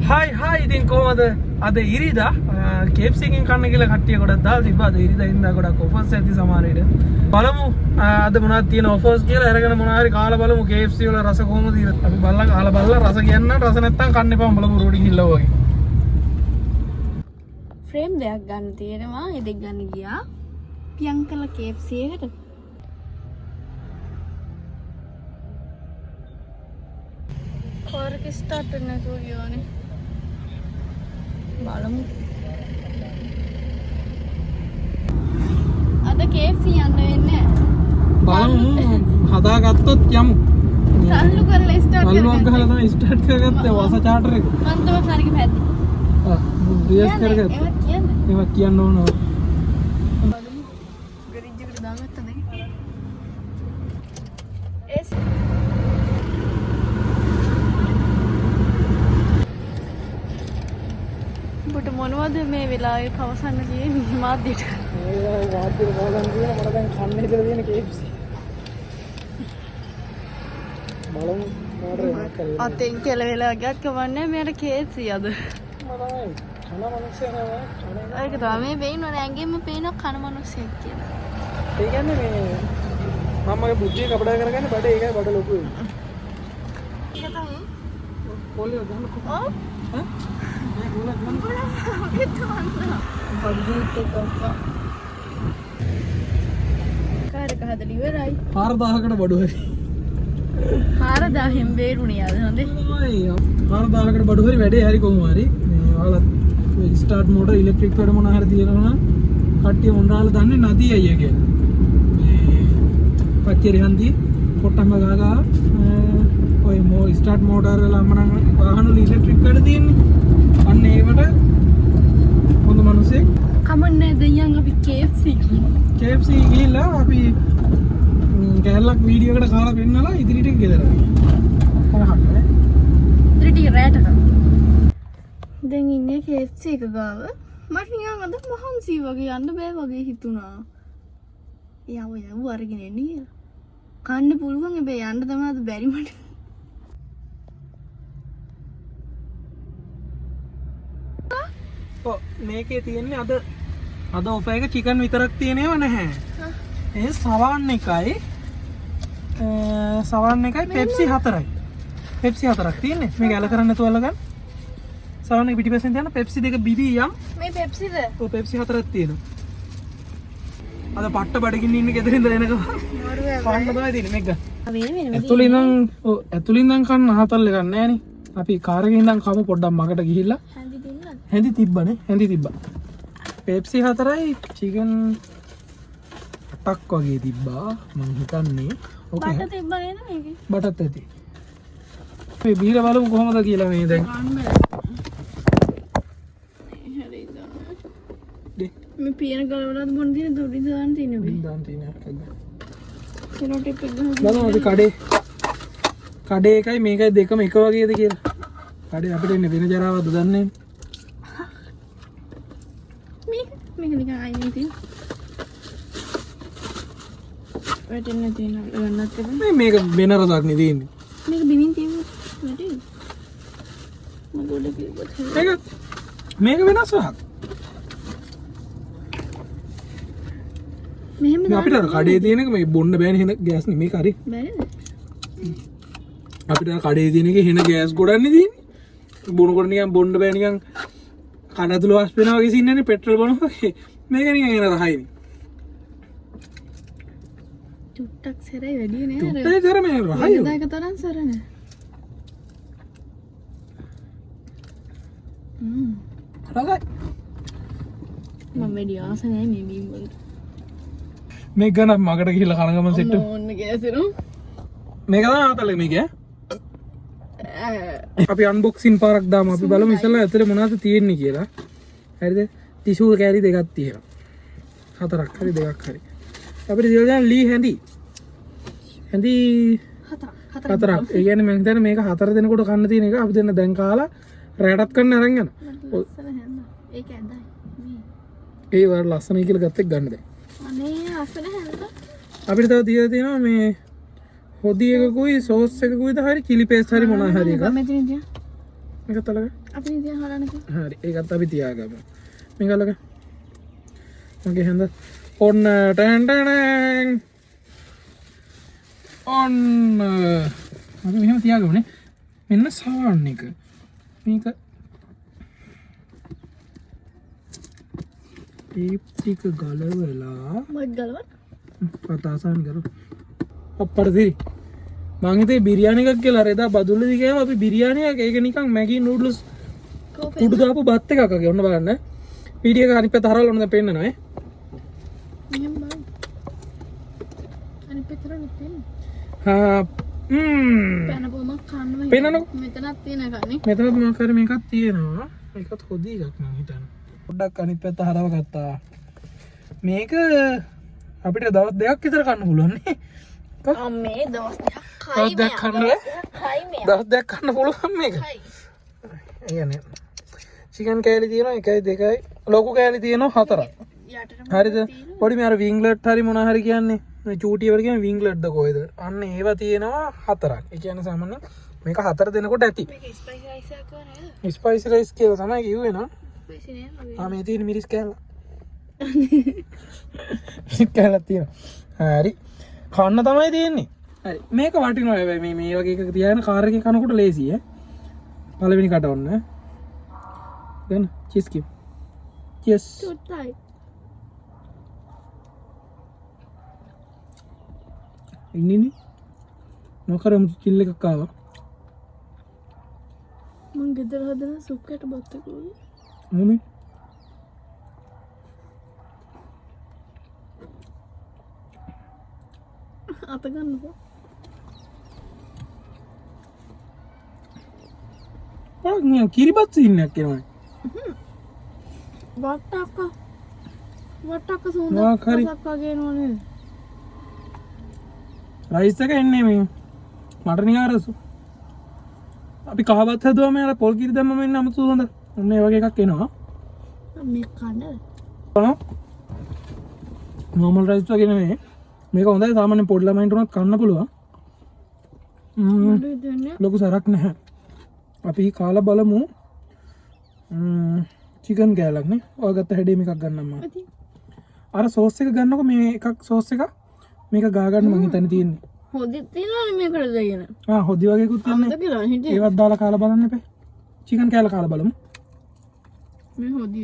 හයි ඉතින් කොහමද අද ඉරිදා KFC එකෙන් කන්න කියලා කට්ටිය ගොඩක් දාලා තිබ්බා. අද ඉරිදා ඉඳලා ගොඩක් ඔෆර්ස් ඇති සමහර විට. බලමු අද මොනවද තියෙන ඔෆර්ස් කියලා අරගෙන මොනවා හරි කාලා බලමු KFC වල රස කොහොමද කියලා. අපි බලලා කාලා බලලා රස කියන්න රස නැත්තම් කන්න එපා බලමු රෝඩි ගිහිල්ලා වගේ. ෆ්‍රේම් දෙයක් ගන්න තියෙනවා. ඒ දෙක ගන්න ගියා. පියංකල KFC එකට. කාර් එක ස්ටාර්ට් වෙන්නේ නැතුව ගියානේ. බලමු. අද KFC යන්න වෙන්නේ. බලමු හදාගත්තොත් යමු. තල්ලු කරලා ස්ටාර්ට් කරගන්න. තල්ලුවක් ගහලා තමයි ස්ටාර්ට් කරගත්තේ වාස චාටර් එක. මම තමයි කාර්ගේ පැද්දේ. රියස් කරගත්තා. ඒවත් කියන්නේ. ඒවත් කියන්න ඕන. බලමු. ගරිජ් එකට දාගත්තා දැන්. එස් ඔබට මොනවද මේ වෙලාවේ පවසන්න තියෙන්නේ මාධ්‍යට? මේ වාද්‍ය බලන් කියන මට දැන් කන්න හිතලා තියෙන KFC. බලමු මොකද කරන්නේ. අතෙන් කෙලවෙලා ගියත් කවන්නේ මෙයාට KFC අද. මම කන මිනිස්සු නෑ කන. ඒක තමයි මේ වෙයිනවනේ ඇඟෙම පේන කන මිනිස්සෙක් කියලා. ඒ කියන්නේ මේ මමගේ බුද්ධිය කපඩා කරගන්න බඩ ඒකයි බඩ ලොකු වෙන්නේ. ඒක තමයි. පොල්ලේ ගන්නකො. ඔව්. ඈ? මේ ගෝලා ගන්න. කාරක හදලා ඉවරයි. 4000කට බඩු හරි. 4000න් බේරුණේ අද හොඳේ. 4000කට බඩු හරි වැඩේ හරි කොහොම හරි. මේ ඔයාලා ස්ටාර්ට් මෝටර් ඉලෙක්ට්‍රික් වැඩ මොනවා හරි තියෙනවා නම් කට්ටිය මොන්රාල දන්නේ නදී අයියා කියලා. මේ පච්චේරි හන්දි පොට්ටම්ම ගාගා ඔය ස්ටාර්ට් මෝටර් වල අම්මනම් වාහන වල ඉලෙක්ට්‍රික් වැඩ තියෙන්නේ. අන්න ඒවට හොඳ මිනිස්සෙක් කමන්නේ දෙයියන් අපි KFC ගිහිල්ලා අපි කැලලක් වීඩියෝ එකට කාලා පෙන්නලා ඉදිරියට ගෙදර කොහොමද ඉදිරියට රැටට දැන් ඉන්නේ KFC එක ගාව මට නිකන් අද මහන්සි වගේ යන්න බෑ වගේ හිතුණා. යව අරගෙන එන්නේ කන්න පුළුවන් හැබැයි යන්න තමයි අද බැරි මට. මේකේ තියෙන්නේ අද ඔෆර් එක චිකන් විතරක් තියෙනව නැහැ. ඒ සවන් එකයි Pepsi 4යි. Pepsi 4ක් තියෙන්නේ. මේක ඇල කරන්න නැතුව අල්ලගන්න. සවන් එක පිටිපස්සෙන් තියෙන Pepsi දෙක බිබී යම්. මේ Pepsi ද? ඔව් Pepsi 4ක් තියෙනවා. අද පට්ට බඩගින්න ඉන්න ගෙදරින් දැනකම. පාන්න තමයි තියෙන්නේ මේක ගන්න. ඇතුලින් ඉඳන් කන්න හතල් එකක් නැහනේ. අපි කාර් එකේ ඉඳන් කමු පොඩ්ඩක් මගට ගිහිල්ලා. හැඳි තිබ්බනේ. හැඳි තිබ්බා. Pepsi 4යි chicken 8ක් වගේ තිබ්බා මං හිතන්නේ. ඕකේ. බට තිබ්බ නේද මේකේ? බටත් ඇති. මේ බීර බලමු කොහමද කියලා මේ දැන්. මේ පියන ගලවලාද බොන්න තියෙන දොඩි දාන්න තියෙන බී. දාන්න තියෙන එකක්. කෙලෝ ටිප් එක ගහන්න. බලමු අපි කඩේ එකයි මේකයි දෙකම එක වගේද කියලා. කඩේ අපිට ඉන්නේ වෙන ජරාවක්ද දන්නේ නැහැ. මේක නිකන් අයින් තියෙන. වැටෙන්න තියෙන ගන්නත් තිබුණා. මේක වෙන රසක් නේ තියෙන්නේ. මේක බිමින් තියෙන්නේ. වැටෙන්නේ. මම ගොඩ කිව්වත්. මේක වෙනස් රසක්. මෙහෙම අපිට කඩේ තියෙන එක මේ බොන්න බෑනේ හෙන ගෑස් නේ මේක හරි. බැරිද? අපිට කඩේ තියෙන එකේ හෙන ගෑස් ගොඩන්නේ තියෙන්නේ. බොනකොට නිකන් බොන්න බෑ නිකන් කන ඇතුළ වාෂ් වෙනවා වගේ සින්නනේ පෙට්‍රල් බොනවා වගේ. මේක නිකන් එන රහයිනේ. චුට්ටක් සරයි වැඩි නේ අර. චුට්ටේ කර මේ රහයි. ඒක තරම් සර නේ. රහයි. මම වැඩි ආස නැහැ මේ බීම් වලට. මේක ගන්න මගට ගිහිල්ලා කන ගමන් සෙට් ඕන්න ගෑසිරෝ. මේක තමයි ආතලේ මේක අපි අන්බොක්සින් පාරක් දාමු අපි බලමු ඉස්සෙල්ලා ඇතුලේ මොනවද තියෙන්නේ කියලා. හරිද? ටිෂු කෑලි දෙකක් තියෙනවා. 4ක් හරි 2ක් හරි. අපිට දීලා දැන් ලී හැඳි 4ක්. ඒ කියන්නේ මම හිතන්නේ මේක 4 දෙනෙකුට කන්න තියෙන එක අපි දෙන්න දැන් කාලා රැටත් කන්න අරන් යනවා. ඒක ඇඳයි. ඒ වල ලස්සනයි කියලා ගත්තෙක් ගන්න දැන්. අනේ අසල හැන්ද. අපිට තව දීලා තියෙනවා මේ හොදි එකකුයි සෝස් එකකුයිද හරි චිලි පේස්ට් හරි මොනවා හරි එකක්. මෙතන තියා. මේක තලග. අපි ඉතින් හරන්නකෝ. හරි ඒකත් අපි තියාගමු. මේක අල්ලග. මගේ හැන්ද ඔන්න ටැන් ටැන් ඔන්න අපි මෙහෙම තියාගමුනේ. මෙන්න සාවන්න එක. මේක ටික ගලවලා මොකද ගලවන්න? පතාසන් කරු. අප්පරදී මං හිතේ බිරියානි එකක් කියලා අර එදා බදුල්ලේදී ගියාම අපි බිරියානියක් ඒක නිකන් මැගි නූඩ්ල්ස් කුඩු දාපු බත් එකක් වගේ ඔන්න බලන්න. වීඩියෝ එක අනිත් පැත්ත හරවලා ඔන්න දැන් පෙන්නනවා ඈ. මෙහෙම බලන්න. අනිත් පැත්තට නෙපෙන්නේ. පැනපොම කන්න පෙන්නනකො. මෙතනක් තියෙන එකනේ. මෙතනත් මොකක් හරි මේකක් තියෙනවා. මේකත් හොදි එකක් මං හිතන්නේ. පොඩ්ඩක් අනිත් පැත්ත හරව ගත්තා. මේක අපිට දවස් දෙකක් විතර කන්න පුළුවන් නේ. අම්මේ දවස් දෙකක් දවස් දෙකක් කන්න බෑ. කයි මේ. දවස් දෙකක් කන්න පුළුවන් මේක. කයි. ඒ කියන්නේ චිකන් කෑලි තියෙනවා 1යි 2යි ලොකු කෑලි තියෙනවා 4ක්. යටට හරිද? පොඩි මේ අර වින්ග්ලට් හරි මොනවා හරි කියන්නේ මේ චූටි වල කියන වින්ග්ලට්ද කොයිද? අන්න ඒවා තියෙනවා 4ක්. ඒ කියන්නේ සාමාන්‍යයෙන් මේක 4 දෙනකොට ඇති. මේක ස්පයිසි රයිස් එකක් නේද? ස්පයිසි රයිස් කියලා තමයි කිව්වේ නෝ. ස්පයිසි නෑ මගේ. මේ තියෙන මිරිස් කෑල්ල. මිරිස් කෑල්ලක් තියෙනවා. හරි. කන්න තමයි තියෙන්නේ. හරි. මේක වටිනවා හැබැයි මේ වගේ එකක තියාගෙන කාර් එකේ කනකොට ලේසි ඈ. පළවෙනි කට ඔන්න. දැන් චීස් කිව්. චීස්. චුට්ටයි. ඉන්නේ නොකරම කිල් එකක් ආවා. මං ගෙදර හදන සුප් කැට බත් එක උනේ. මොනේ? අත ගන්නකෝ. ආ කිරිබත් සීන්නක් කියනවා. වට්ටක්ක සුන්දර මොකක් හරි. පසක් වගේ නෝනේ. රයිස් එක එන්නේ මේ මට නිකන් අර අපි කහවත් හැදුවා මේ අර පොල් කිරි දැම්මම එන්න අමුතු හොඳ. ඔන්න ඒ වගේ එකක් එනවා. මේ කන්න. නෝමල් රයිස් වගේ නෙමෙයි. මේක හොඳයි සාමාන්‍ය පොඩි ළමයින්ට උනත් කන්න පුළුවන්. මට දෙන්නේ. ලොකු සරක් නැහැ. අපි කාලා බලමු. චිකන් කෑල්ලක් නේ. ඔයගත්ත හැඩේ මේකක් ගන්නම් මම. ඉතින් අර සෝස් එක ගන්නකො මේ එකක් සෝස් එක මේක ගා ගන්න මං හිතන්නේ තියෙන්නේ. හොදි තියනවනේ මේකට දෙගෙන. හොදි වගේකුත් තියෙන්නේ. අමතක කියලා හිටියේ. ඒවත් දාලා කාලා බලන්න එපා. චිකන් කෑල්ල කාලා බලමු. මේ හොදි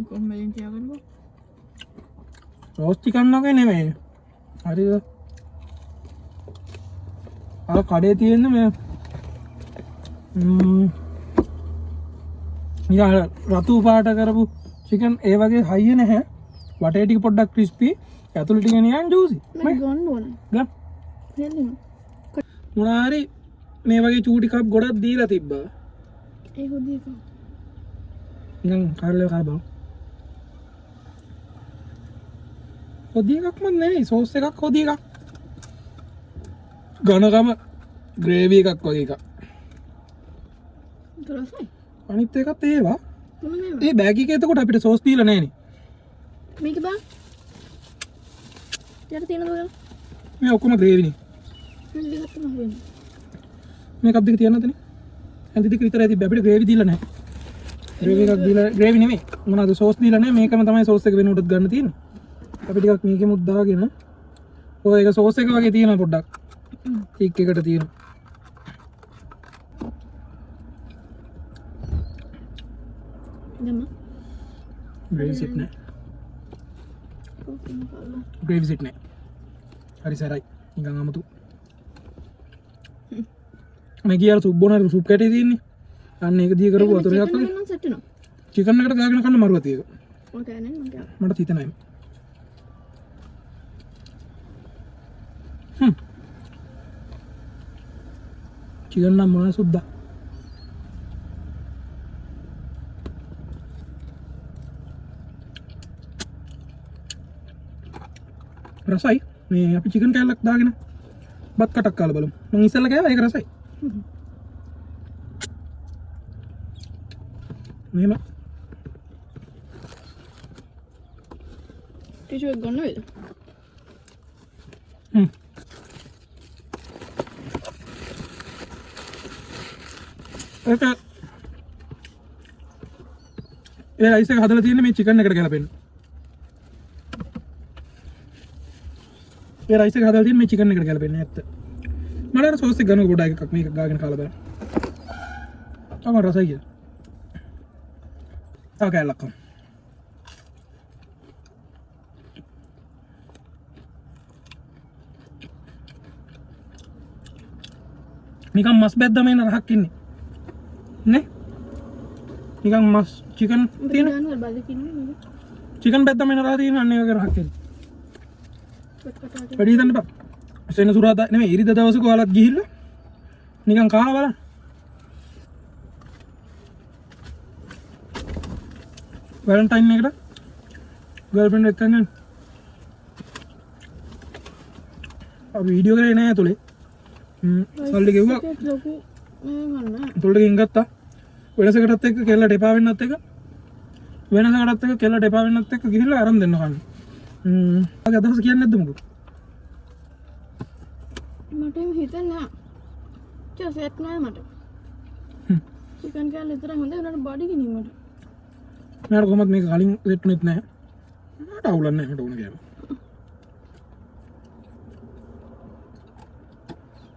කොහොමද තියාගන්නකෝ. රෝස් චිකන් වගේ නෙමෙයි. හරිද? අර කඩේ තියෙන මේ නිකන් රතු පාට කරපු චිකන් ඒ වගේ හයිය නැහැ. වටේ ටික පොඩ්ඩක් ක්‍රිස්පි. ඇතුළේ ටික නිකන් ජූසි. මම ගන්න ඕනේ. ගන්න. හෙල්ලෙන්න. මොනාරි මේ වගේ චූටි කප් ගොඩක් දීලා තිබ්බා. ඒ හොදි එක. නිකන් කාර්ලේ කාබා. හොදි එකක්ම නෙවෙයි සෝස් එකක් හොදි එකක්. ඝනකම ග්‍රේවි එකක් වගේ එකක්. දරසයි. අනිත් එකත් ඒවා. මොනවද? ඒ බෑග් එකේ එතකොට අපිට සෝස් දීලා නැහැ නේ. මේක බං. යට තියෙනද ඔයාලා? මේ ඔක්කොම ග්‍රේවි නේ. මම දෙකක්ම හොයන්න. මේ කප් දෙක තියන්න නැතනේ. ඇන්ති දෙක විතරයි තිබ්බේ අපිට ග්‍රේවි දීලා නැහැ. ග්‍රේවි එකක් දීලා ග්‍රේවි නෙමෙයි. මොනවාද සෝස් දීලා නැහැ. මේකම තමයි සෝස් එක වෙනුවටත් ගන්න තියෙන්නේ. අපි ටිකක් මේකෙමුත් දාගෙන ඔය ඒක සෝස් එක වගේ තියෙනවා පොඩ්ඩක්. ටික් එකට තියෙනවා. දෙන්න. ග්‍රේවි සිට් නැහැ. කොහොමද කරලා? ග්‍රේවි සිට් නැහැ. හරි සරයි. නිකන් අමුතු. මේ කියාර සුප් බොන සුප් කැටේ තියෙන්නේ. අන්න ඒක දී කරපුවා වතුර එකක් වගේ. නම් සෙට් වෙනවා. චිකන් එකට දාගෙන කන්න මරුවත් ඒක. ඔය කෑනේ මම කිය. මට හිතෙන්නේ නැහැ. චිකන් නම් මොන සුද්දා. රසයි. මේ අපි චිකන් කෑල්ලක් දාගෙන බත් කටක් කාලා බලමු. මම ඉස්සෙල්ලා කෑවා ඒක රසයි. මෙහෙම ටිෂු එක ගන්න වේද? ඒක ඒ රයිස් එක හදලා තියෙන්නේ මේ චිකන් එකට ගැලපෙන්න. ඒ රයිස් එක හදලා තියෙන්නේ මේ චිකන් එකට ගැලපෙන්නේ ඇත්ත. මට අර සෝස් එක ගන්න පොඩ්ඩක් එකක් මේක ගාගෙන කාලා බලන්න. තම රසයි කියලා. තව කෑල්ලක්. නිකන් මස් බැද්දම එන රහක් ඉන්නේ නේ නිකන් මස් චිකන් තියෙන ගන්න බල කින්නේ චිකන් බැද්දම එන රහ තියෙන අන්න ඒ වගේ රහක් එන්නේ වැඩි හිතන්න බා සෙනසුරාදා නෙමෙයි ඉරිදා දවසක ඔයාලත් ගිහිල්ලා නිකන් කාලා බලන්න වැලන්ටයින් එකට ගර්ල්ෆ්‍රෙන්ඩ් එක්ක යන්න අපි වීඩියෝ කරේ නෑ ඇතුලේ සල්ලි ගෙව්වා ලොකු ගන්න තුළට ගින් ගත්තා වෙනසකටත් එක්ක කෙල්ලට එපා වෙන්නත් එක වෙනසකටත් එක්ක කෙල්ලට එපා වෙන්නත් එක්ක ගිහිල්ලා අරන් දෙන්න කන්න ආගේ අදහස කියන්නේ නැද්ද මොකද මට හිතෙන්නේ සෙට් නෑ මට චිකන් කෑල්ල විතර හොඳ උනට බඩි ගිනීමට මට කොහොමද මේක කලින් සෙට් නෙත් නෑ මට අවුලක් නෑ මට ඕන කෑම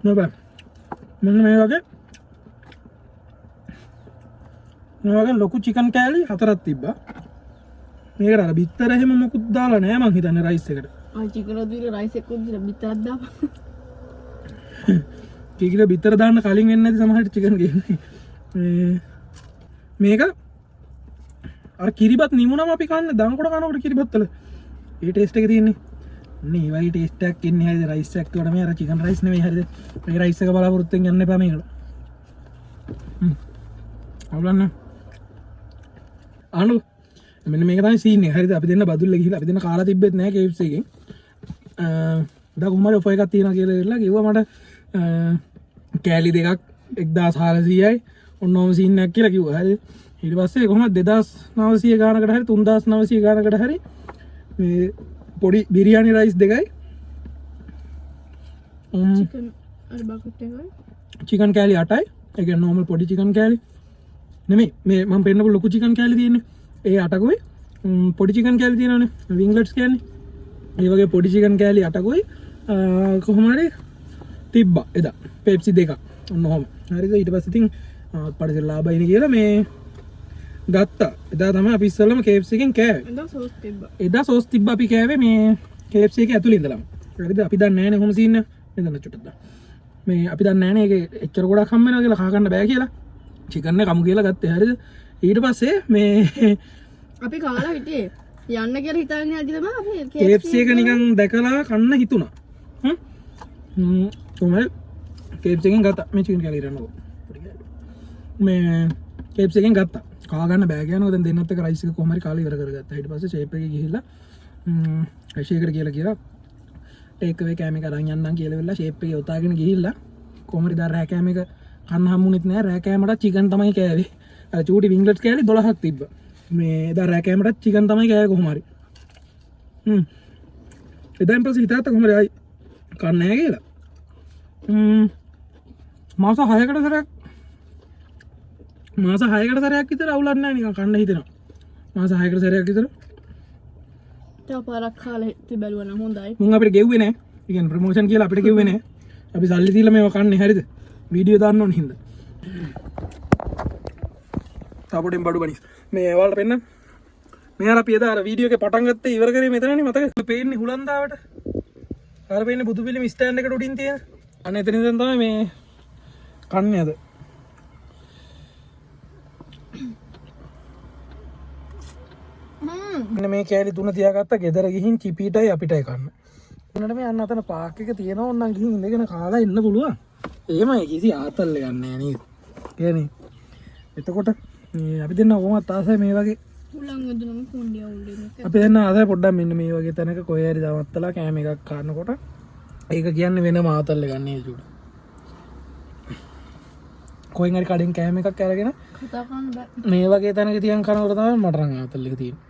නෑ මෙන්න මේ වගේ ලොකු චිකන් කෑලි 4ක් තිබ්බා මේකට අර බිත්තර එහෙම මොකුත් දාලා නෑ මං හිතන්නේ රයිස් එකට ආ චිකන් වල රයිස් එකක් උදිලා බිත්තරක් දාපන් කීකිල බිත්තර දාන්න කලින් වෙන්නේ නැති සමහරට චිකන් ගේන්නේ මේක අර කිරිබත් නිමුණම අපි කන්නේ දන්කොඩ කනකොට කිරිබත් වල ඒ ටේස්ට් එක තියෙන්නේ නේ වයි ටේස්ට් එකක් එන්නේ හරිද රයිස් එකක් වල මේ අර චිකන් රයිස් නෙමෙයි හරිද මේ රයිස් එක බලාපොරොත්තුෙන් යන්න එපා මේකට අවුලන්නේ අනු මෙන්න මේක තමයි සීන් එක හරිද අපි දෙන්න බදුල්ල ගිහිල්ලා අපි දෙන්න කාලා තිබ්බෙත් නෑ KFC එකෙන් දා කොහමද ඔෆර් එකක් තියෙනවා කියලා ඉල්ලලා කිව්වා මට කෑලි දෙකක් 1400යි ඔන්නෝම සීන් එකක් කියලා කිව්වා හරිද ඊට පස්සේ කොහමද 2900 ගානකට හරි 3900 ගානකට හරි මේ පොඩි බිරියානි රයිස් දෙකයි චිකන් අර බකට් එකයි චිකන් කෑලි 8යි ඒ කියන්නේ normal පොඩි චිකන් කෑලි නෙමෙයි මේ මම පෙන්නපු ලොකු චිකන් කෑලි තියෙන්නේ ඒ 8කුයි පොඩි චිකන් කෑලි තියෙනවනේ වින්ග්ලට්ස් කියන්නේ ඒ වගේ පොඩි චිකන් කෑලි 8කුයි කොහොම හරි තිබ්බා එදා පෙප්සි දෙකක් ඔන්න ඔහොම හරිද ඊට පස්සේ ඉතින් පරිසර ලාභයිනේ කියලා මේ ගත්තා එදා තමයි අපි ඉස්සෙල්ලම KFC එකෙන් කෑවේ එදා සෝස් තිබ්බා අපි කෑවේ මේ KFC එක ඇතුළේ ඉඳලම හරිද අපි දන්නේ නැහැනේ කොහොම සීන් එක මෙතන චුට්ටක් මේ අපි දන්නේ නැහැනේ ඒක එච්චර ගොඩක් හම්බ වෙනවා කියලා කහ ගන්න බෑ කියලා චිකන් එක කමු කියලා ගත්තේ හරිද ඊට පස්සේ මේ අපි කාලා හිටියේ යන්න කියලා හිතාගෙන ඉඳි තමයි අපි KFC එක නිකන් දැකලා කන්න හිතුණා කොහමද KFC එකෙන් ගත්තා මේ චිකන් කෑලි ඉරන්නකො මේ KFC එකෙන් ගත්තා කා ගන්න බෑ කියනවා දැන් දෙන්නත් එක රයිස් එක කොහොම හරි කාලා ඉවර කරගත්තා ඊට පස්සේ ෂේප් එකේ ගිහිල්ලා ෂේකර් කියලා ටේක් අවේ කෑම එක අරන් යන්නම් කියලා වෙලා ෂේප් එකේ උතාගෙන ගිහිල්ලා කොහොම හරි දා රෑ කෑම එක කන්න හම්බුනේත් නෑ රෑ කෑමට චිකන් තමයි කෑවේ අර චූටි වින්ග්ලට්ස් කෑලි 12ක් තිබ්බා මේ එදා රෑ කෑමට චිකන් තමයි කෑවේ කොහොම හරි එදාන් පස්සේ හිතාත්ත කොහොම හරි ආයි කන්න නෑ කියලා මාස 6කට සැරයක් විතර අවුලක් නැහැ නිකන් කන්න හිතෙනවා මාස 6කට සැරයක් විතර තව පාරක් කාලා තිබැලුවා නම් හොඳයි මුන් අපිට ගෙව්වේ නැහැ ඒ කියන්නේ ප්‍රොමෝෂන් කියලා අපිට ගෙව්වේ නැහැ අපි සල්ලි දීලා මේව කන්නේ හරිද වීඩියෝ දාන්න ඕන හින්දා තාපොටින් බඩු බනිස් මේ ඔයාලට පෙන්න මේ අර අපි එදා අර වීඩියෝ එකේ පටන් ගත්තේ ඉවර කරේ මෙතනනේ මතකද පේන්නේ හුලන්දාවට අර පේන්නේ බුදු පිළිම ස්ටෑන්ඩ් එකට උඩින් තියෙන අන්න එතන ඉඳන් තමයි මේ කන්නේ අද මෙන්න මේ කෑලි තුන තියාගත්තා ගෙදර ගිහින් චිපීටයි අපිටයි කන්න උනට මේ අන්න අතන පාක් එක තියෙනවා ඕනනම් ගිහින් ඉඳගෙන කාලා ඉන්න පුළුවන් එහෙමයි කිසි ආතල් එකක් නැහැ නේද කියන්නේ එතකොට මේ අපි දෙන්න කොහොමද ආසයි මේ වගේ උලන් වදුනම කොණ්ඩිය උල්ලේ අපි දෙන්න ආසයි පොඩ්ඩක් මෙන්න මේ වගේ තැනක කොහේ හරි දවත්තලා කෑම එකක් කනකොට ඒක කියන්නේ වෙනම ආතල් එකක් නේ චුඩ කොහෙන් හරි කඩෙන් කෑම එකක් අරගෙන කතා කරන්න බෑ මේ වගේ තැනක තියන් කනකොට තමයි මට රන් ආතල් එක තියෙන්නේ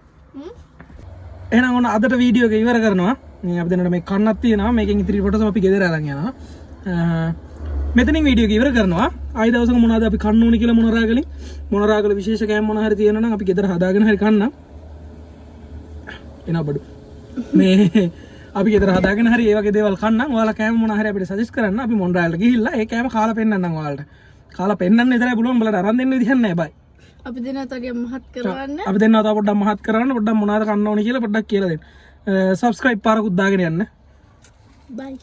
එහෙනම් ඔන්න අදට වීඩියෝ එක ඉවර කරනවා මේ අපි දෙන්නට මේ කන්නක් තියෙනවා මේකෙන් ඉතිරි කොටස අපි ගෙදර අරන් යනවා මෙතනින් වීඩියෝ එක ඉවර කරනවා. ආයි දවසක මොනවද අපි කන්න ඕනි කියලා මොනරාගල විශේෂ කෑම මොන හරි තියෙනවා නම් අපි ගෙදර හදාගෙන හරි කන්නම්. එනවා බඩු. මේ අපි ගෙදර හදාගෙන හරි ඒ වගේ දේවල් කන්නම්. ඔයාලා කෑම මොන හරි අපිට සජෙස්ට් කරන්න. අපි මොන්රාල්ට ගිහිල්ලා ඒ කෑම කාලා පෙන්නන්නම් ඔයාලට. කාලා පෙන්නන්න විතරයි පුළුවන්. බලන්න අරන් දෙන්න විදිහක් නැහැ බයි. අපි දෙන්නතගේ මහත් කරවන්න. අපි දෙන්නා තව පොඩ්ඩක් මහත් කරන්න පොඩ්ඩක් මොනවද කන්න ඕනි කියලා පොඩ්ඩක් කියලා දෙන්න. සබ්ස්ක්‍රයිබ් පාරකුත් දාගෙන යන්න. බයි.